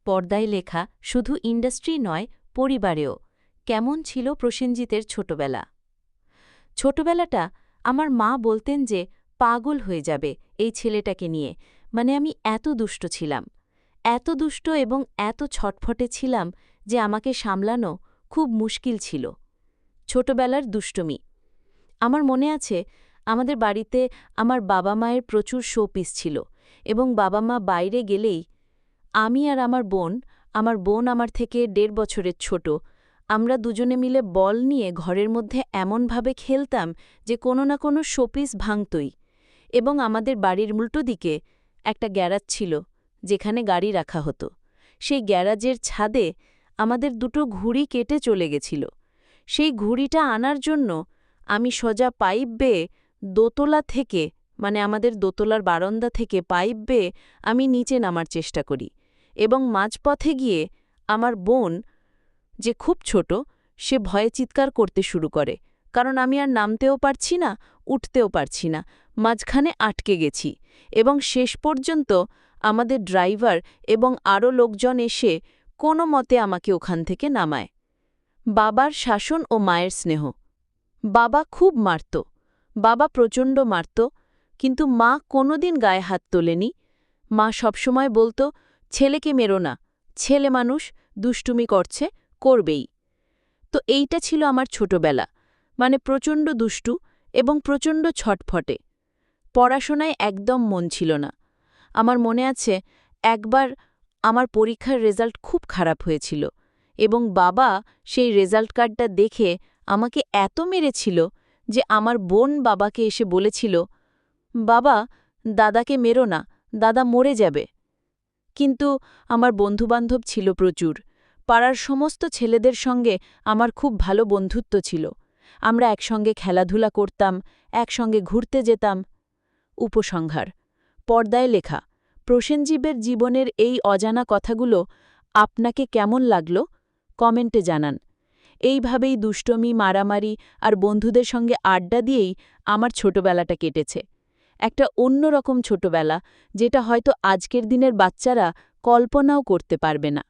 পর্দায় লেখা শুধু ইন্ডাস্ট্রি নয়, পরিবারেও। কেমন ছিল প্রসেনজিতের ছোটবেলা? ছোটবেলাটা আমার মা বলতেন যে পাগল হয়ে যাবে এই ছেলেটাকে নিয়ে, মানে আমি এত দুষ্ট ছিলাম, এত দুষ্ট এবং এত ছটফটে ছিলাম যে আমাকে সামলানো খুব মুশকিল ছিল। ছোটবেলার দুষ্টুমি। আমার মনে আছে, আমাদের বাড়িতে আমার বাবা মায়ের প্রচুর শোপিস ছিল এবং বাবা মা বাইরে গেলেই আমি আর আমার বোন আমার থেকে ১.৫ বছরের ছোট, আমরা দুজনে মিলে বল নিয়ে ঘরের মধ্যে এমনভাবে খেলতাম যে কোনো না কোনো শোপিস ভাঙতই। এবং আমাদের বাড়ির উল্টো দিকে একটা গ্যারাজ ছিল যেখানে গাড়ি রাখা হতো। সেই গ্যারাজের ছাদে আমাদের দুটো ঘুড়ি কেটে চলে গেছিল। সেই ঘুড়িটা আনার জন্য আমি সোজা পাইপ বেয়ে দোতলা থেকে, মানে আমাদের দোতলার বারান্দা থেকে পাইপ বেয়ে আমি নিচে নামার চেষ্টা করি এবং মাঝপথে গিয়ে আমার বোন, যে খুব ছোট, সে ভয়ে চিৎকার করতে শুরু করে, কারণ আমি আর নামতেও পারছি না, উঠতেও পারছি না, মাঝখানে আটকে গেছি। এবং শেষ পর্যন্ত আমাদের ড্রাইভার এবং আরও লোকজন এসে কোনো মতে আমাকে ওখান থেকে নামায়। বাবার শাসন ও মায়ের স্নেহ। বাবা খুব মারত, বাবা প্রচণ্ড মারত, কিন্তু মা কোনোদিন গায়ে হাত তোলেনি। মা সবসময় বলতো, ছেলেকে মেরো না, ছেলে মানুষ, দুষ্টুমি করছে, করবেই। তো এইটা ছিল আমার ছোটবেলা, মানে প্রচণ্ড দুষ্টু এবং প্রচণ্ড ছটফটে। পড়াশোনায় একদম মন ছিল না। আমার মনে আছে, একবার আমার পরীক্ষার রেজাল্ট খুব খারাপ হয়েছিল এবং বাবা সেই রেজাল্ট কার্ডটা দেখে আমাকে এত মেরেছিল যে আমার বোন বাবাকে এসে বলেছিল, বাবা, দাদাকে মেরো না, দাদা মরে যাবে। কিন্তু আমার বন্ধুবান্ধব ছিল প্রচুর। পাড়ার সমস্ত ছেলেদের সঙ্গে আমার খুব ভালো বন্ধুত্ব ছিল। আমরা একসঙ্গে খেলাধুলা করতাম, একসঙ্গে ঘুরতে যেতাম। উপসংহার। পর্দায় লেখা প্রসেনজিতের জীবনের এই অজানা কথাগুলো আপনাকে কেমন লাগলো কমেন্টে জানান। এইভাবেই দুষ্টমি, মারামারি আর বন্ধুদের সঙ্গে আড্ডা দিয়েই আমার ছোটবেলাটা কেটেছে। একটা অন্যরকম ছোটবেলা, যেটা হয়তো আজকের দিনের বাচ্চারা কল্পনাও করতে পারবে না।